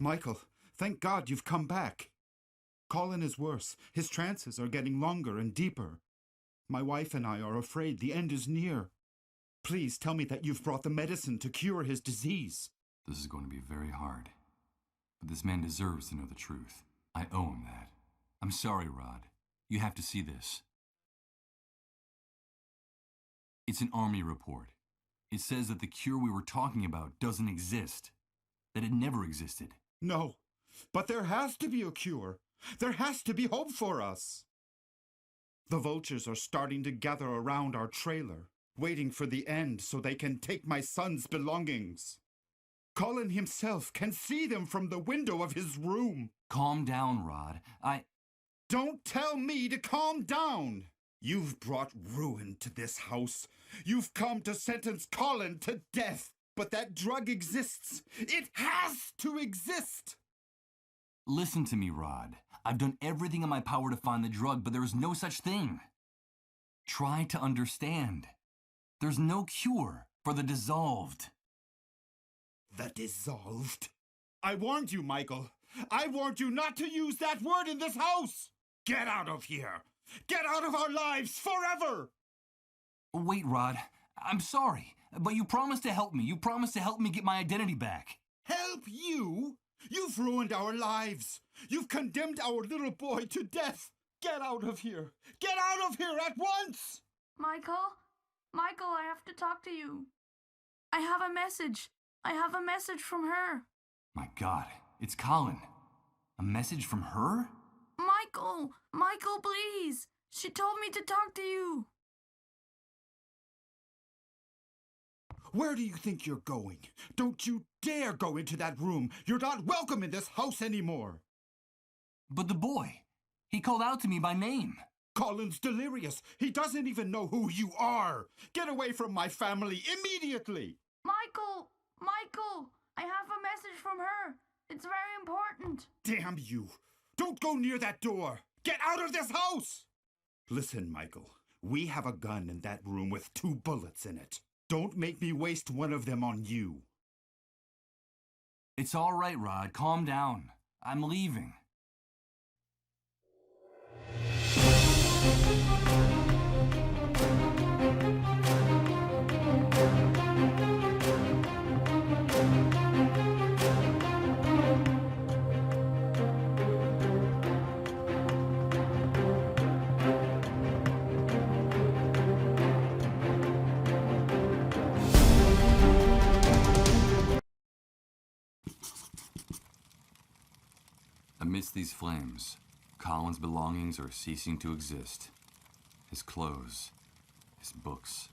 Michael, thank God you've come back. Colin is worse. His trances are getting longer and deeper. My wife and I are afraid the end is near. Please tell me that you've brought the medicine to cure his disease. This is going to be very hard. But this man deserves to know the truth. I owe him that. I'm sorry, Rod. You have to see this. It's an army report. It says that the cure we were talking about doesn't exist. That it never existed. No, but there has to be a cure. There has to be hope for us. The vultures are starting to gather around our trailer, waiting for the end so they can take my son's belongings. Colin himself can see them from the window of his room. Calm down, Rod. Don't tell me to calm down. You've brought ruin to this house. You've come to sentence Colin to death. But that drug exists. It has to exist. Listen to me, Rod. I've done everything in my power to find the drug, but there is no such thing. Try to understand. There's no cure for the dissolved. The dissolved? I warned you, Michael. I warned you not to use that word in this house. Get out of here. Get out of our lives forever. Wait, Rod. I'm sorry, but you promised to help me. You promised to help me get my identity back. Help you? You've ruined our lives. You've condemned our little boy to death. Get out of here. Get out of here at once. Michael, I have to talk to you. I have a message. I have a message from her. My God, it's Colin. A message from her? Michael, please. She told me to talk to you. Where do you think you're going? Don't you dare go into that room. You're not welcome in this house anymore. But the boy, he called out to me by name. Colin's delirious. He doesn't even know who you are. Get away from my family immediately. Michael, I have a message from her. It's very important. Damn you. Don't go near that door. Get out of this house. Listen, Michael, we have a gun in that room with 2 bullets in it. Don't make me waste one of them on you. It's all right, Rod. Calm down. I'm leaving. Amidst these flames, Colin's belongings are ceasing to exist. His clothes, his books,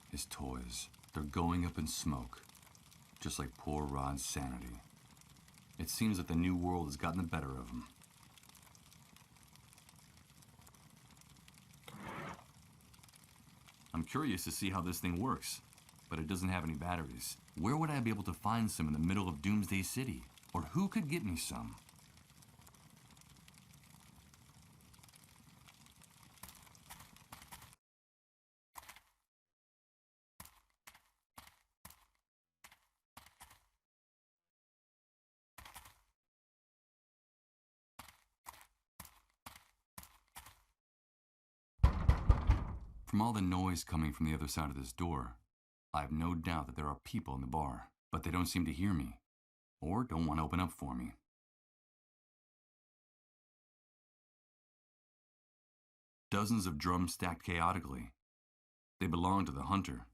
his toys, they're going up in smoke, just like poor Rod's sanity. It seems that the new world has gotten the better of him. I'm curious to see how this thing works, but it doesn't have any batteries. Where would I be able to find some in the middle of Doomsday City? Or who could get me some? From all the noise coming from the other side of this door, I have no doubt that there are people in the bar, but they don't seem to hear me, or don't want to open up for me. Dozens of drums stacked chaotically. They belong to the hunter.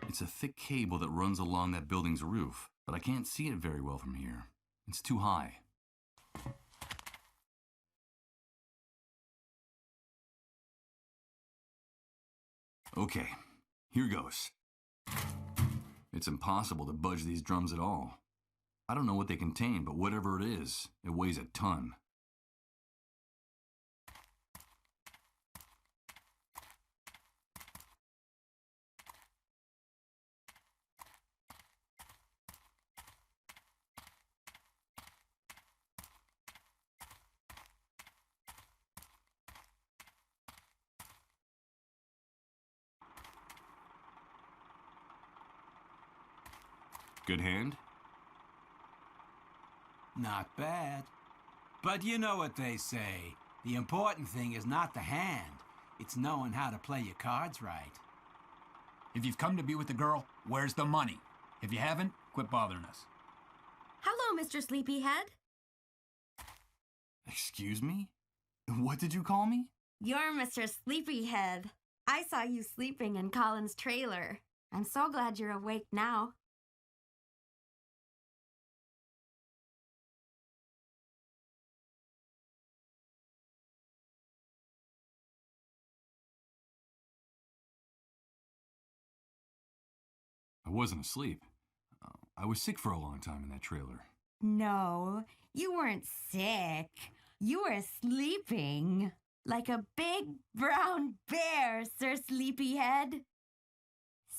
It's a thick cable that runs along that building's roof, but I can't see it very well from here. It's too high. Okay, here goes. It's impossible to budge these drums at all. I don't know what they contain, but whatever it is, it weighs a ton. Good hand? Not bad. But you know what they say. The important thing is not the hand. It's knowing how to play your cards right. If you've come to be with the girl, where's the money? If you haven't, quit bothering us. Hello, Mr. Sleepyhead. Excuse me? What did you call me? You're Mr. Sleepyhead. I saw you sleeping in Colin's trailer. I'm so glad you're awake now. I wasn't asleep. I was sick for a long time in that trailer. No, you weren't sick. You were sleeping. Like a big brown bear, Sir Sleepyhead.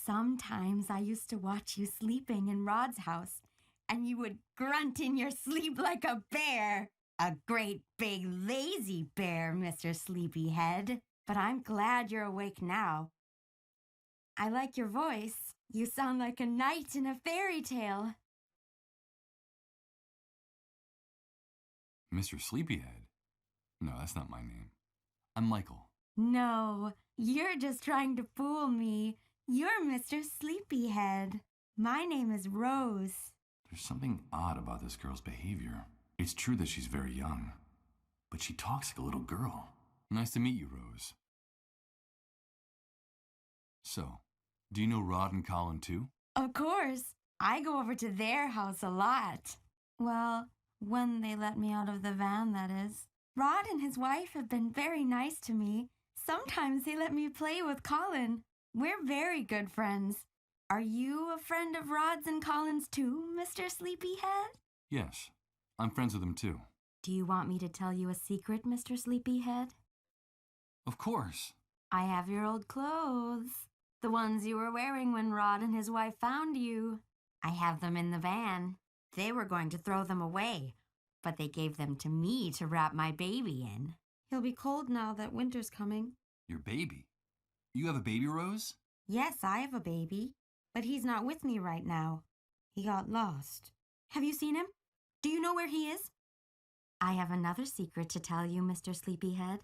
Sometimes I used to watch you sleeping in Rod's house, and you would grunt in your sleep like a bear. A great big lazy bear, Mr. Sleepyhead. But I'm glad you're awake now. I like your voice. You sound like a knight in a fairy tale. Mr. Sleepyhead? No, that's not my name. I'm Michael. No, you're just trying to fool me. You're Mr. Sleepyhead. My name is Rose. There's something odd about this girl's behavior. It's true that she's very young, but she talks like a little girl. Nice to meet you, Rose. So, do you know Rod and Colin too? Of course. I go over to their house a lot. Well, when they let me out of the van, that is. Rod and his wife have been very nice to me. Sometimes they let me play with Colin. We're very good friends. Are you a friend of Rod's and Colin's too, Mr. Sleepyhead? Yes, I'm friends with them too. Do you want me to tell you a secret, Mr. Sleepyhead? Of course. I have your old clothes. The ones you were wearing when Rod and his wife found you. I have them in the van. They were going to throw them away, but they gave them to me to wrap my baby in. He'll be cold now that winter's coming. Your baby? You have a baby, Rose? Yes, I have a baby, but he's not with me right now. He got lost. Have you seen him? Do you know where he is? I have another secret to tell you, Mr. Sleepyhead.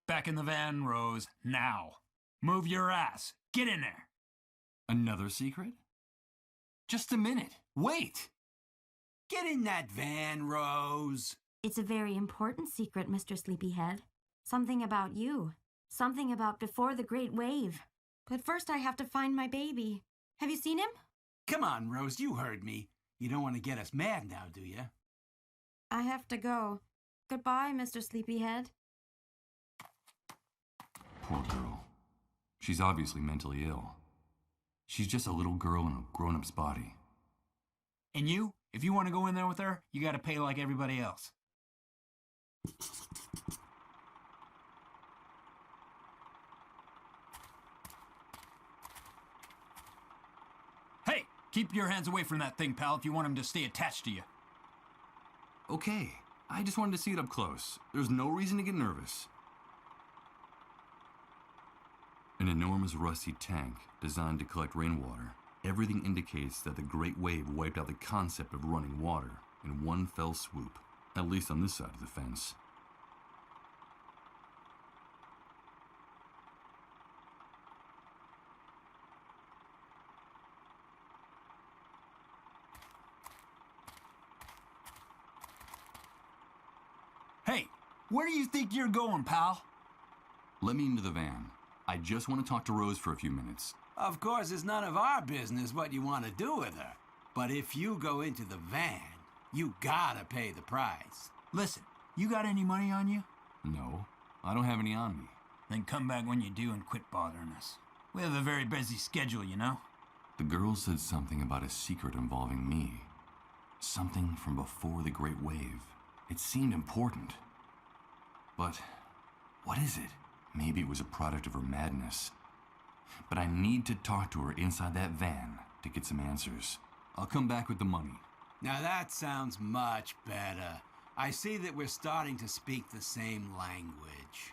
Back in the van, Rose, now. Move your ass. Get in there. Another secret? Just a minute. Wait! Get in that van, Rose. It's a very important secret, Mr. Sleepyhead. Something about you. Something about before the Great Wave. But first I have to find my baby. Have you seen him? Come on, Rose, you heard me. You don't want to get us mad now, do you? I have to go. Goodbye, Mr. Sleepyhead. Poor girl. She's obviously mentally ill. She's just a little girl in a grown-up's body. And you, if you want to go in there with her, you got to pay like everybody else. Hey, keep your hands away from that thing, pal, if you want him to stay attached to you. Okay, I just wanted to see it up close. There's no reason to get nervous. An enormous rusty tank designed to collect rainwater. Everything indicates that the Great Wave wiped out the concept of running water in one fell swoop, at least on this side of the fence. Hey, where do you think you're going, pal? Let me into the van. I just want to talk to Rose for a few minutes. Of course, it's none of our business what you want to do with her. But if you go into the van, you gotta pay the price. Listen, you got any money on you? No, I don't have any on me. Then come back when you do and quit bothering us. We have a very busy schedule, you know? The girl said something about a secret involving me. Something from before the Great Wave. It seemed important. But what is it? Maybe it was a product of her madness. But I need to talk to her inside that van to get some answers. I'll come back with the money. Now that sounds much better. I see that we're starting to speak the same language.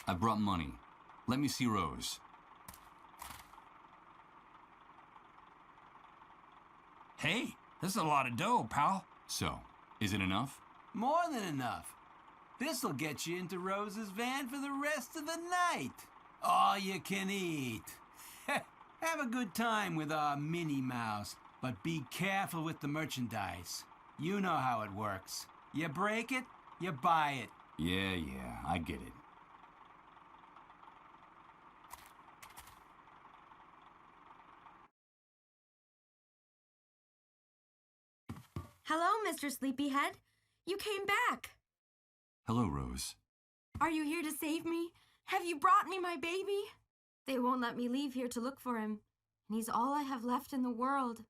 I brought money. Let me see Rose. Hey, this is a lot of dough, pal. So, is it enough? More than enough. This'll get you into Rose's van for the rest of the night. All you can eat. Have a good time with our Minnie Mouse, but be careful with the merchandise. You know how it works. You break it, you buy it. Yeah, I get it. Hello, Mr. Sleepyhead. You came back. Hello, Rose. Are you here to save me? Have you brought me my baby? They won't let me leave here to look for him, and he's all I have left in the world.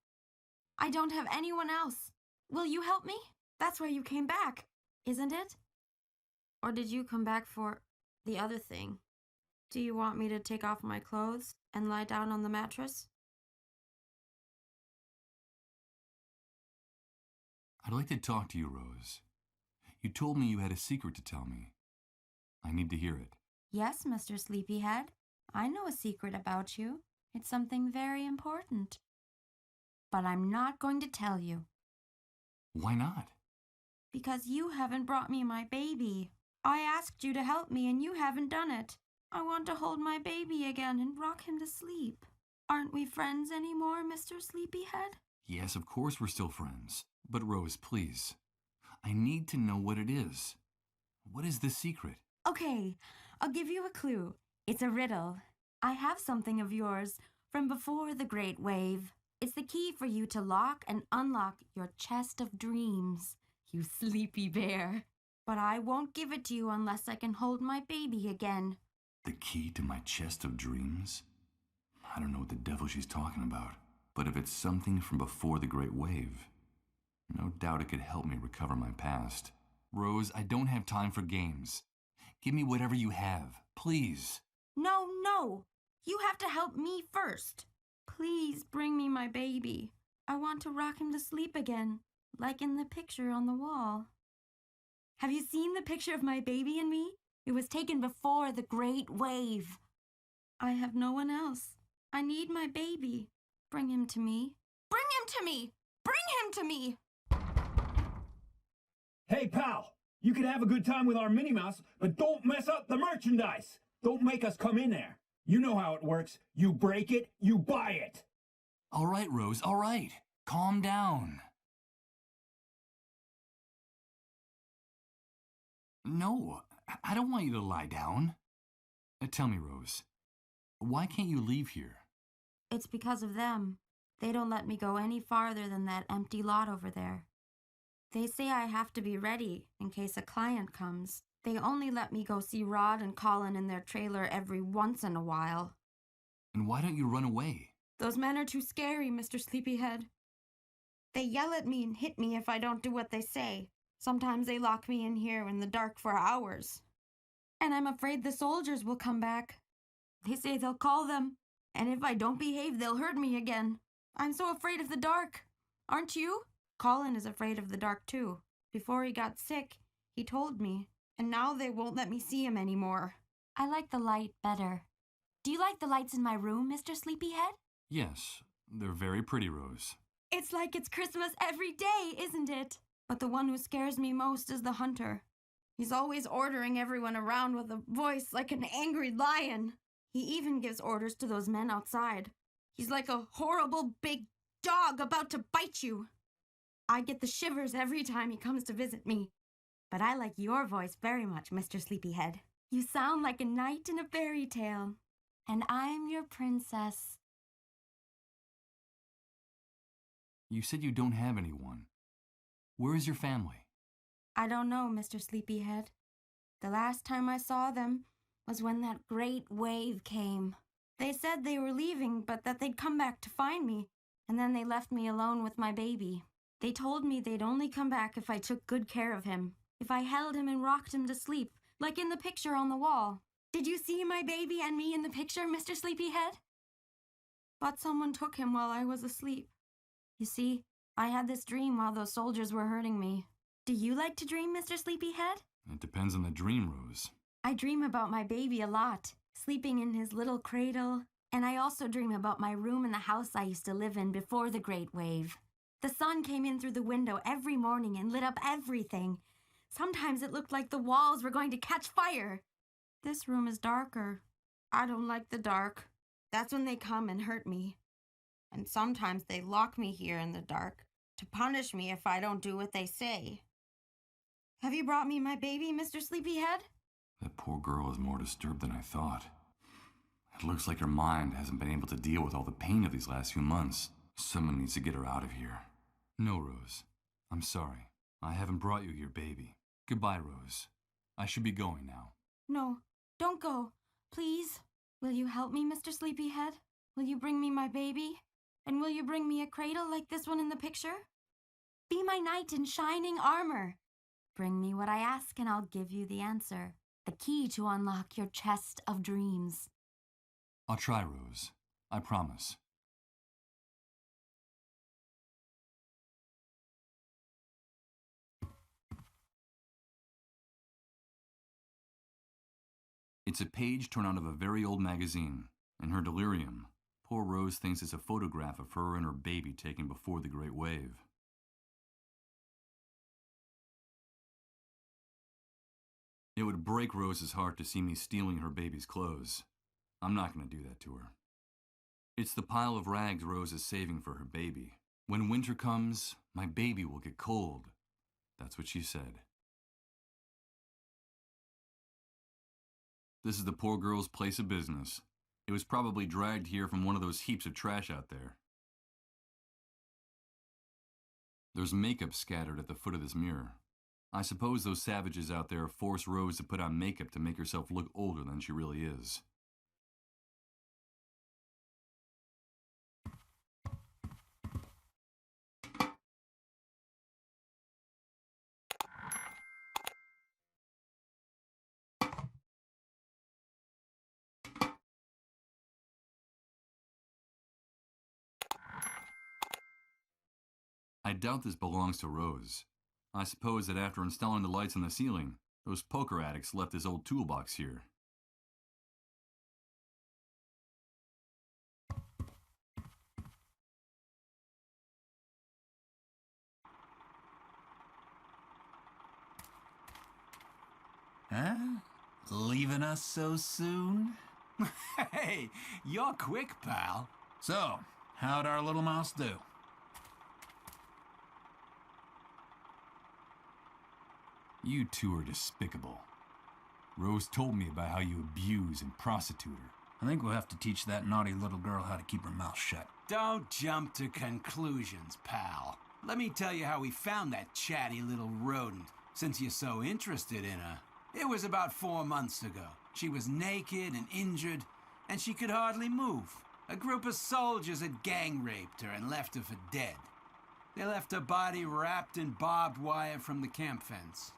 I don't have anyone else. Will you help me? That's why you came back, isn't it? Or did you come back for the other thing? Do you want me to take off my clothes and lie down on the mattress? I'd like to talk to you, Rose. You told me you had a secret to tell me. I need to hear it. Yes, Mr. Sleepyhead. I know a secret about you. It's something very important. But I'm not going to tell you. Why not? Because you haven't brought me my baby. I asked you to help me and you haven't done it. I want to hold my baby again and rock him to sleep. Aren't we friends anymore, Mr. Sleepyhead? Yes, of course we're still friends. But Rose, please. I need to know what it is. What is the secret? Okay, I'll give you a clue. It's a riddle. I have something of yours from before the Great Wave. It's the key for you to lock and unlock your chest of dreams, you sleepy bear. But I won't give it to you unless I can hold my baby again. The key to my chest of dreams? I don't know what the devil she's talking about. But if it's something from before the Great Wave, no doubt it could help me recover my past. Rose, I don't have time for games. Give me whatever you have, please. No. You have to help me first. Please bring me my baby. I want to rock him to sleep again, like in the picture on the wall. Have you seen the picture of my baby and me? It was taken before the Great Wave. I have no one else. I need my baby. Bring him to me. Bring him to me! Bring him to me! Hey, pal, you can have a good time with our Minnie Mouse, but don't mess up the merchandise. Don't make us come in there. You know how it works. You break it, you buy it. All right, Rose, all right. Calm down. No, I don't want you to lie down. Tell me, Rose, why can't you leave here? It's because of them. They don't let me go any farther than that empty lot over there. They say I have to be ready in case a client comes. They only let me go see Rod and Colin in their trailer every once in a while. And why don't you run away? Those men are too scary, Mr. Sleepyhead. They yell at me and hit me if I don't do what they say. Sometimes they lock me in here in the dark for hours. And I'm afraid the soldiers will come back. They say they'll call them, and if I don't behave, they'll hurt me again. I'm so afraid of the dark. Aren't you? Colin is afraid of the dark, too. Before he got sick, he told me, and now they won't let me see him anymore. I like the light better. Do you like the lights in my room, Mr. Sleepyhead? Yes, they're very pretty, Rose. It's like it's Christmas every day, isn't it? But the one who scares me most is the hunter. He's always ordering everyone around with a voice like an angry lion. He even gives orders to those men outside. He's like a horrible big dog about to bite you. I get the shivers every time he comes to visit me. But I like your voice very much, Mr. Sleepyhead. You sound like a knight in a fairy tale. And I'm your princess. You said you don't have anyone. Where is your family? I don't know, Mr. Sleepyhead. The last time I saw them was when that great wave came. They said they were leaving, but that they'd come back to find me, and then they left me alone with my baby. They told me they'd only come back if I took good care of him, if I held him and rocked him to sleep, like in the picture on the wall. Did you see my baby and me in the picture, Mr. Sleepyhead? But someone took him while I was asleep. You see, I had this dream while those soldiers were hurting me. Do you like to dream, Mr. Sleepyhead? It depends on the dream, Rose. I dream about my baby a lot, sleeping in his little cradle, and I also dream about my room in the house I used to live in before the Great Wave. The sun came in through the window every morning and lit up everything. Sometimes it looked like the walls were going to catch fire. This room is darker. I don't like the dark. That's when they come and hurt me. And sometimes they lock me here in the dark to punish me if I don't do what they say. Have you brought me my baby, Mr. Sleepyhead? That poor girl is more disturbed than I thought. It looks like her mind hasn't been able to deal with all the pain of these last few months. Someone needs to get her out of here. No, Rose. I'm sorry. I haven't brought you your baby. Goodbye, Rose. I should be going now. No, don't go. Please. Will you help me, Mr. Sleepyhead? Will you bring me my baby? And will you bring me a cradle like this one in the picture? Be my knight in shining armor. Bring me what I ask and I'll give you the answer. The key to unlock your chest of dreams. I'll try, Rose. I promise. It's a page torn out of a very old magazine. In her delirium, poor Rose thinks it's a photograph of her and her baby taken before the Great Wave. It would break Rose's heart to see me stealing her baby's clothes. I'm not going to do that to her. It's the pile of rags Rose is saving for her baby. When winter comes, my baby will get cold. That's what she said. This is the poor girl's place of business. It was probably dragged here from one of those heaps of trash out there. There's makeup scattered at the foot of this mirror. I suppose those savages out there force Rose to put on makeup to make herself look older than she really is. I doubt this belongs to Rose. I suppose that after installing the lights on the ceiling, those poker addicts left this old toolbox here. Huh? Leaving us so soon? Hey, you're quick, pal. So, how'd our little mouse do? You two are despicable. Rose told me about how you abuse and prostitute her. I think we'll have to teach that naughty little girl how to keep her mouth shut. Don't jump to conclusions, pal. Let me tell you how we found that chatty little rodent, since you're so interested in her. It was about 4 months ago. She was naked and injured, and she could hardly move. A group of soldiers had gang raped her and left her for dead. They left her body wrapped in barbed wire from the camp fence.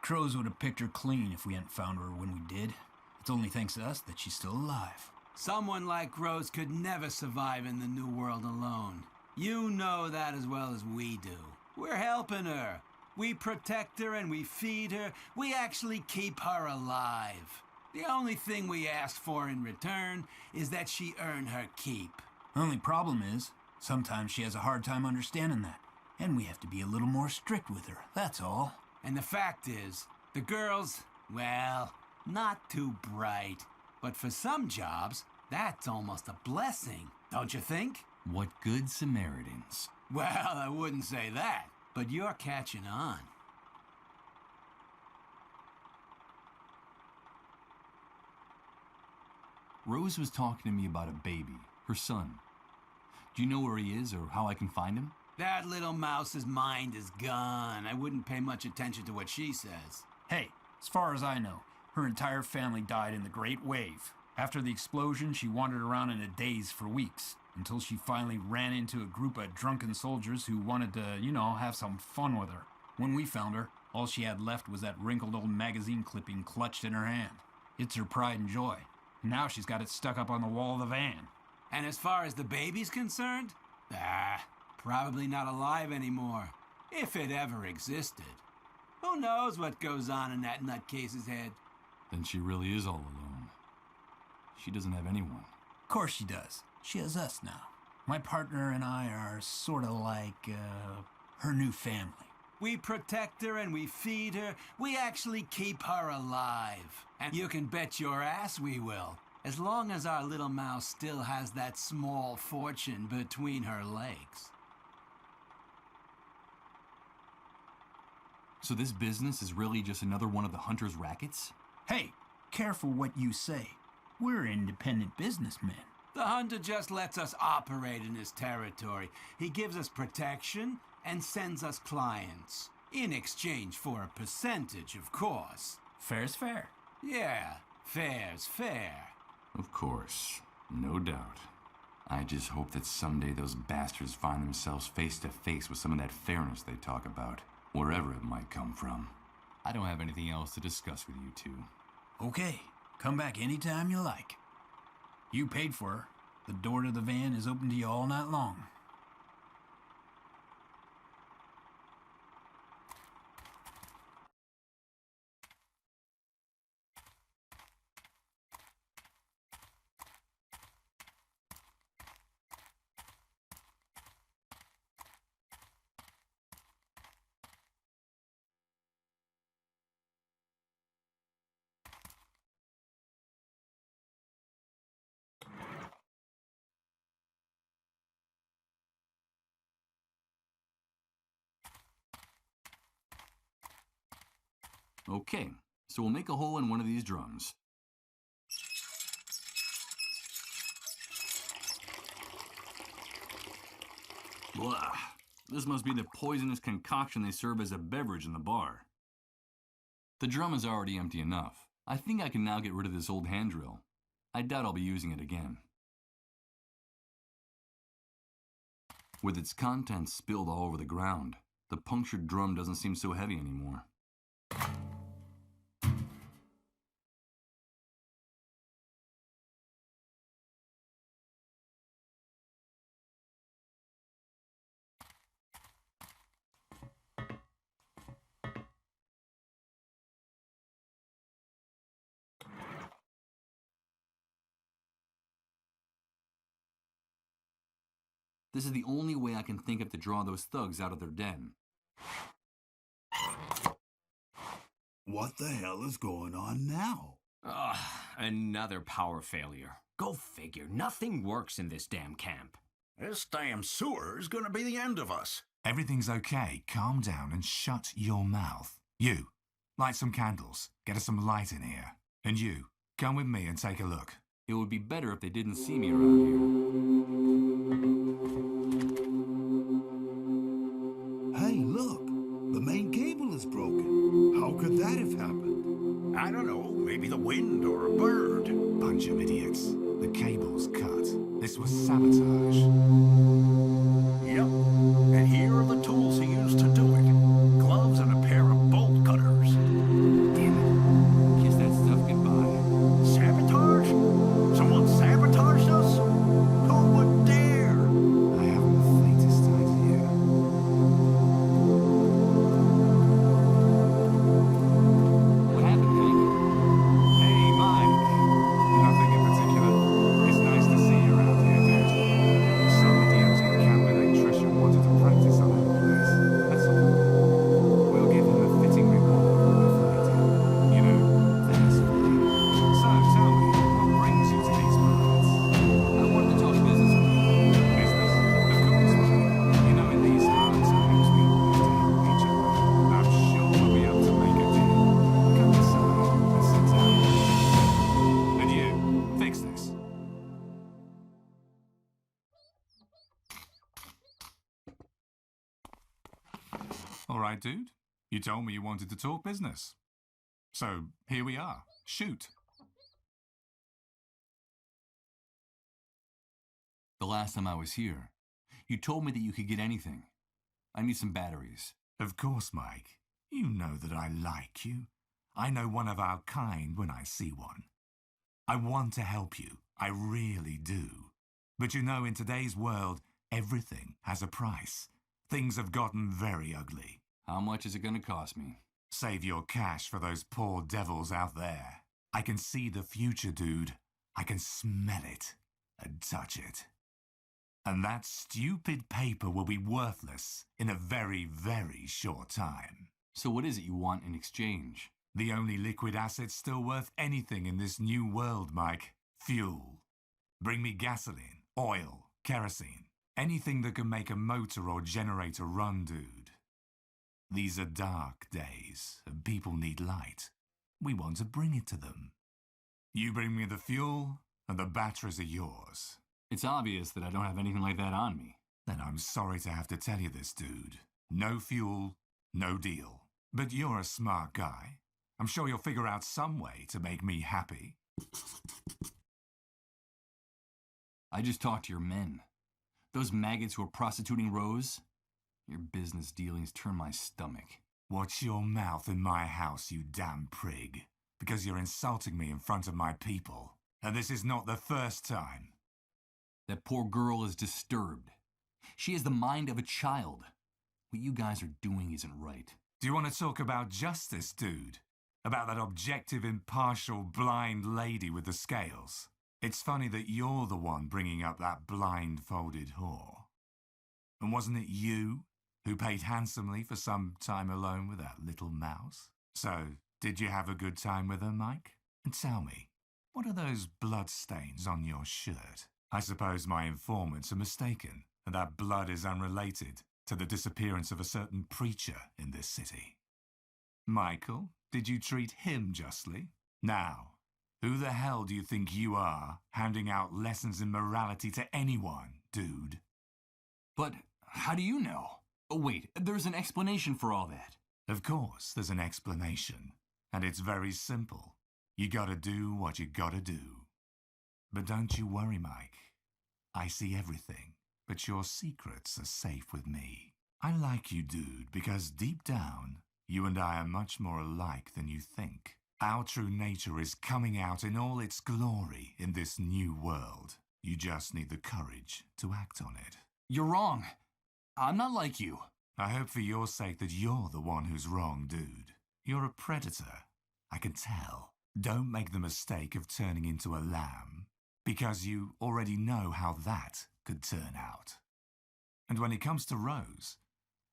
Crows would have picked her clean if we hadn't found her when we did. It's only thanks to us that she's still alive. Someone like Rose could never survive in the New World alone. You know that as well as we do. We're helping her. We protect her and we feed her. We actually keep her alive. The only thing we ask for in return is that she earn her keep. The only problem is, sometimes she has a hard time understanding that. And we have to be a little more strict with her, that's all. And the fact is, the girls, well, not too bright. But for some jobs, that's almost a blessing, don't you think? What good Samaritans. Well, I wouldn't say that, but you're catching on. Rose was talking to me about a baby, her son. Do you know where he is or how I can find him? That little mouse's mind is gone. I wouldn't pay much attention to what she says. Hey, as far as I know, her entire family died in the Great Wave. After the explosion, she wandered around in a daze for weeks, until she finally ran into a group of drunken soldiers who wanted to, have some fun with her. When we found her, all she had left was that wrinkled old magazine clipping clutched in her hand. It's her pride and joy. Now she's got it stuck up on the wall of the van. And as far as the baby's concerned? Probably not alive anymore, if it ever existed. Who knows what goes on in that nutcase's head? Then she really is all alone. She doesn't have anyone. Of course she does. She has us now. My partner and I are sort of like, her new family. We protect her and we feed her. We actually keep her alive. And you can bet your ass we will. As long as our little mouse still has that small fortune between her legs. So this business is really just another one of the hunter's rackets? Hey, careful what you say. We're independent businessmen. The hunter just lets us operate in his territory. He gives us protection and sends us clients. In exchange for a percentage, of course. Fair's fair. Yeah, fair's fair. Of course. No doubt. I just hope that someday those bastards find themselves face to face with some of that fairness they talk about, wherever it might come from. I don't have anything else to discuss with you two. Okay, come back anytime you like. You paid for her. The door to the van is open to you all night long. Okay, so we'll make a hole in one of these drums. Blah. This must be the poisonous concoction they serve as a beverage in the bar. The drum is already empty enough. I think I can now get rid of this old hand drill. I doubt I'll be using it again. With its contents spilled all over the ground, the punctured drum doesn't seem so heavy anymore. This is the only way I can think of to draw those thugs out of their den. What the hell is going on now? Ugh, another power failure. Go figure, nothing works in this damn camp. This damn sewer is gonna be the end of us. Everything's okay. Calm down and shut your mouth. You, light some candles. Get us some light in here. And you, come with me and take a look. It would be better if they didn't see me around here. Hey, look! The main cable is broken. How could that have happened? I don't know, maybe the wind or a bird. Bunch of idiots. The cable's cut. This was sabotage. Yep, and here are the tools he used to do it. Gloves and a pair of bolt cutters. Damn it. Kiss that stuff goodbye. Sabotage? Someone sabotaged us? Who would dare? I haven't the faintest idea. What happened, Hank? Hey, Mike. Nothing in particular. It's nice to see you around here, dude. Some idiotic camp electrician wanted to practice on our place. That's all. We'll give him a fitting reward for what we've made. You know, there's something. So, tell me, what brings you to these parts? I wanted to talk business with you. Business? Of course, Mike. You know, in these hard times, we all have to help each other. I'm sure we'll be able to make a deal. Come inside and sit down. And you, fix this. All right, dude. You told me you wanted to talk business. So, here we are. Shoot. The last time I was here, you told me that you could get anything. I need some batteries. Of course, Mike. You know that I like you. I know one of our kind when I see one. I want to help you. I really do. But you know, in today's world, everything has a price. Things have gotten very ugly. How much is it going to cost me? Save your cash for those poor devils out there. I can see the future, dude. I can smell it and touch it. And that stupid paper will be worthless in a very, very short time. So what is it you want in exchange? The only liquid asset still worth anything in this new world, Mike. Fuel. Bring me gasoline, oil, kerosene. Anything that can make a motor or generator run, dude. These are dark days, and people need light. We want to bring it to them. You bring me the fuel, and the batteries are yours. It's obvious that I don't have anything like that on me. Then I'm sorry to have to tell you this, dude. No fuel, no deal. But you're a smart guy. I'm sure you'll figure out some way to make me happy. I just talked to your men. Those maggots who are prostituting Rose. Your business dealings turn my stomach. Watch your mouth in my house, you damn prig. Because you're insulting me in front of my people. And this is not the first time. That poor girl is disturbed. She has the mind of a child. What you guys are doing isn't right. Do you want to talk about justice, dude? About that objective, impartial, blind lady with the scales? It's funny that you're the one bringing up that blindfolded whore. And wasn't it you who paid handsomely for some time alone with that little mouse? So, did you have a good time with her, Mike? And tell me, what are those blood stains on your shirt? I suppose my informants are mistaken, and that blood is unrelated to the disappearance of a certain preacher in this city. Michael, did you treat him justly? Now, who the hell do you think you are, handing out lessons in morality to anyone, dude? But how do you know? Oh, wait, there's an explanation for all that. Of course, there's an explanation. And it's very simple. You gotta do what you gotta do. But don't you worry, Mike. I see everything, but your secrets are safe with me. I like you, dude, because deep down, you and I are much more alike than you think. Our true nature is coming out in all its glory in this new world. You just need the courage to act on it. You're wrong. I'm not like you. I hope for your sake that you're the one who's wrong, dude. You're a predator. I can tell. Don't make the mistake of turning into a lamb, because you already know how that could turn out. And when it comes to Rose,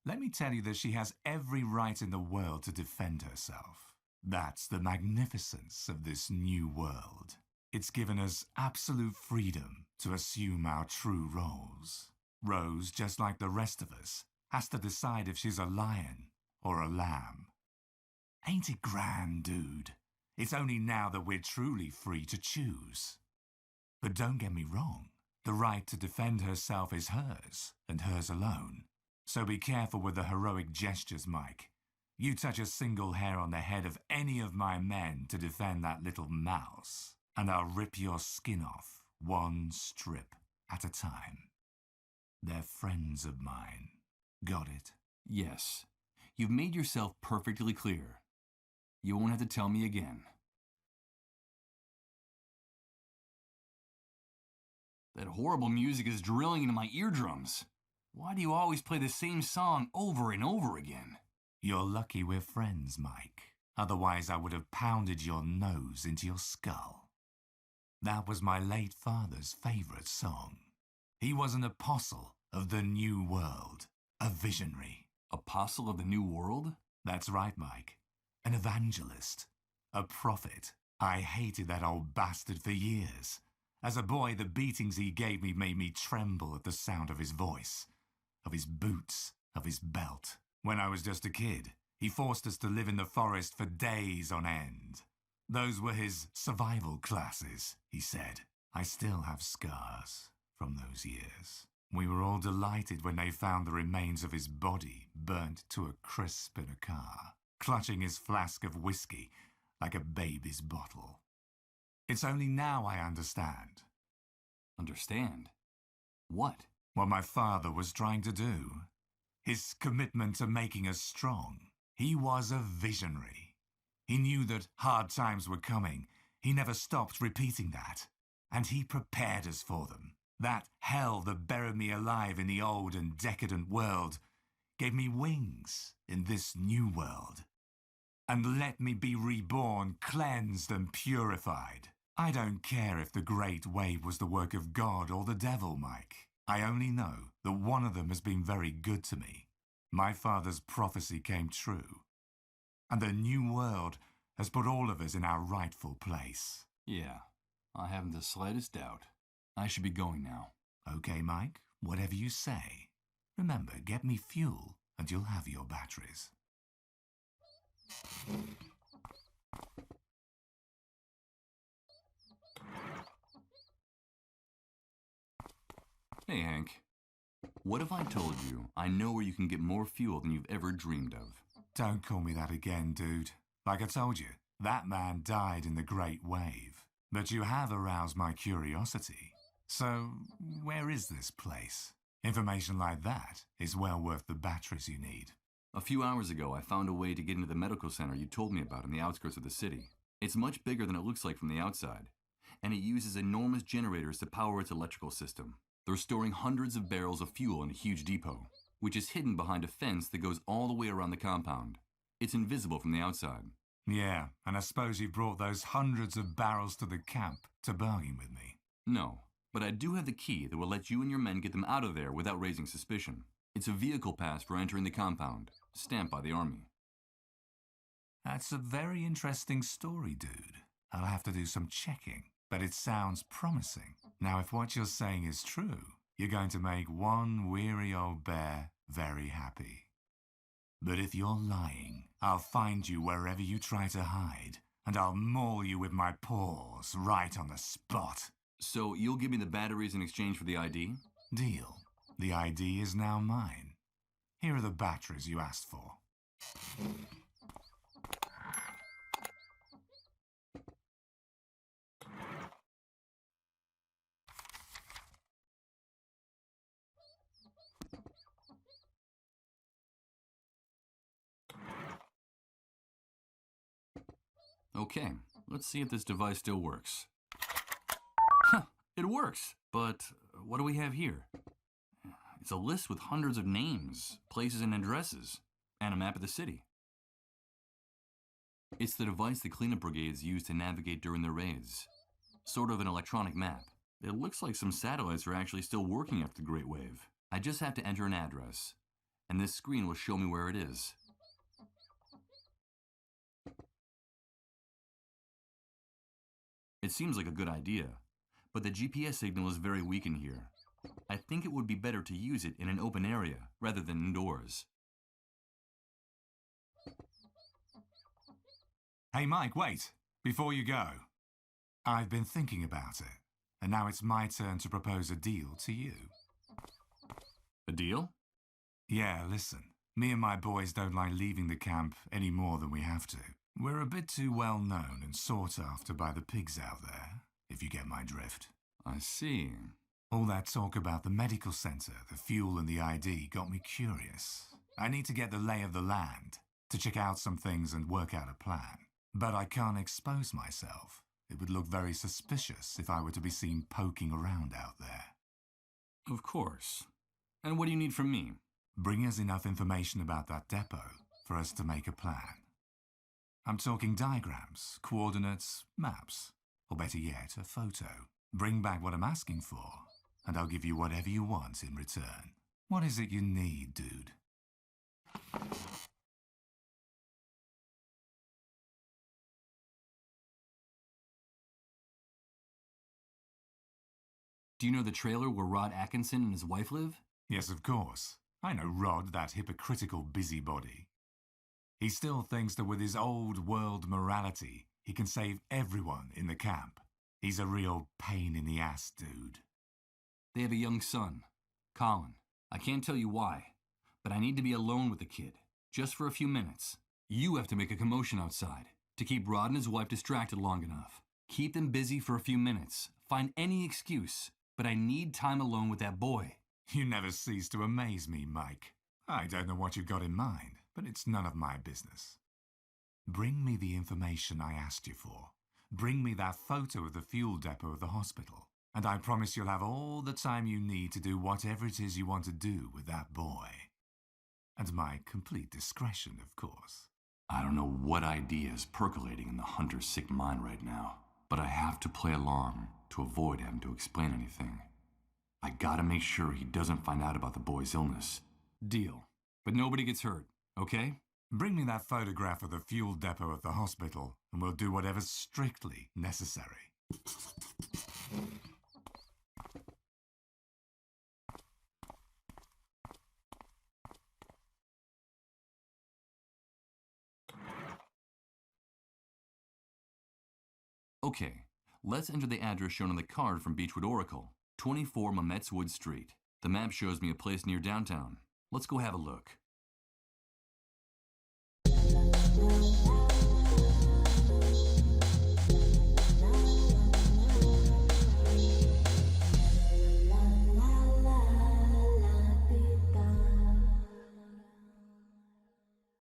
let me tell you that she has every right in the world to defend herself. That's the magnificence of this new world. It's given us absolute freedom to assume our true roles. Rose, just like the rest of us, has to decide if she's a lion or a lamb. Ain't it grand, dude? It's only now that we're truly free to choose. But don't get me wrong. The right to defend herself is hers, and hers alone. So be careful with the heroic gestures, Mike. You touch a single hair on the head of any of my men to defend that little mouse, and I'll rip your skin off, one strip at a time. They're friends of mine. Got it? Yes. You've made yourself perfectly clear. You won't have to tell me again. That horrible music is drilling into my eardrums. Why do you always play the same song over and over again? You're lucky we're friends, Mike. Otherwise I would have pounded your nose into your skull. That was my late father's favorite song. He was an apostle of the new world, a visionary. Apostle of the new world? That's right, Mike. An evangelist, a prophet. I hated that old bastard for years. As a boy, the beatings he gave me made me tremble at the sound of his voice, of his boots, of his belt. When I was just a kid, he forced us to live in the forest for days on end. Those were his survival classes, he said. I still have scars from those years. We were all delighted when they found the remains of his body burnt to a crisp in a car, clutching his flask of whiskey like a baby's bottle. It's only now I understand. Understand? What? What my father was trying to do. His commitment to making us strong. He was a visionary. He knew that hard times were coming. He never stopped repeating that. And he prepared us for them. That hell that buried me alive in the old and decadent world gave me wings in this new world. and let me be reborn, cleansed and purified. I don't care if the Great Wave was the work of God or the devil, Mike. I only know that one of them has been very good to me. My father's prophecy came true. And the new world has put all of us in our rightful place. Yeah, I haven't the slightest doubt. I should be going now. Okay, Mike, whatever you say. Remember, get me fuel and you'll have your batteries. Hey, Hank. What if I told you I know where you can get more fuel than you've ever dreamed of? Don't call me that again, dude. Like I told you, that man died in the Great Wave. But you have aroused my curiosity. So, where is this place? Information like that is well worth the batteries you need. A few hours ago, I found a way to get into the medical center you told me about in the outskirts of the city. It's much bigger than it looks like from the outside, and it uses enormous generators to power its electrical system. They're storing hundreds of barrels of fuel in a huge depot, which is hidden behind a fence that goes all the way around the compound. It's invisible from the outside. Yeah, and I suppose you brought those hundreds of barrels to the camp to bargain with me. No, but I do have the key that will let you and your men get them out of there without raising suspicion. It's a vehicle pass for entering the compound, stamped by the army. That's a very interesting story, dude. I'll have to do some checking, but it sounds promising. Now, if what you're saying is true, you're going to make one weary old bear very happy. But if you're lying, I'll find you wherever you try to hide, and I'll maul you with my paws right on the spot. So you'll give me the batteries in exchange for the ID? Deal. The ID is now mine. Here are the batteries you asked for. Okay, let's see if this device still works. Huh, it works, but what do we have here? It's a list with hundreds of names, places and addresses, and a map of the city. It's the device the cleanup brigades use to navigate during their raids. Sort of an electronic map. It looks like some satellites are actually still working after the Great Wave. I just have to enter an address, and this screen will show me where it is. It seems like a good idea, but the GPS signal is very weak in here. I think it would be better to use it in an open area rather than indoors. Hey Mike, wait, before you go. I've been thinking about it, and now it's my turn to propose a deal to you. A deal? Yeah, listen, me and my boys don't like leaving the camp any more than we have to. We're a bit too well known and sought after by the pigs out there, if you get my drift. I see. All that talk about the medical center, the fuel and the ID got me curious. I need to get the lay of the land, to check out some things and work out a plan. But I can't expose myself. It would look very suspicious if I were to be seen poking around out there. Of course. And what do you need from me? Bring us enough information about that depot for us to make a plan. I'm talking diagrams, coordinates, maps, or better yet, a photo. Bring back what I'm asking for, and I'll give you whatever you want in return. What is it you need, dude? Do you know the trailer where Rod Atkinson and his wife live? Yes, of course. I know Rod, that hypocritical busybody. He still thinks that with his old world morality, he can save everyone in the camp. He's a real pain in the ass, dude. They have a young son, Colin. I can't tell you why, but I need to be alone with the kid, just for a few minutes. You have to make a commotion outside, to keep Rod and his wife distracted long enough. Keep them busy for a few minutes. Find any excuse, but I need time alone with that boy. You never cease to amaze me, Mike. I don't know what you've got in mind, but it's none of my business. Bring me the information I asked you for. Bring me that photo of the fuel depot of the hospital, and I promise you'll have all the time you need to do whatever it is you want to do with that boy. At my complete discretion, of course. I don't know what idea is percolating in the hunter's sick mind right now, but I have to play along to avoid having to explain anything. I gotta make sure he doesn't find out about the boy's illness. Deal. But nobody gets hurt, okay? Bring me that photograph of the fuel depot at the hospital, and we'll do whatever's strictly necessary. Okay, let's enter the address shown on the card from Beechwood Oracle, 24 Mamets Wood Street. The map shows me a place near downtown. Let's go have a look.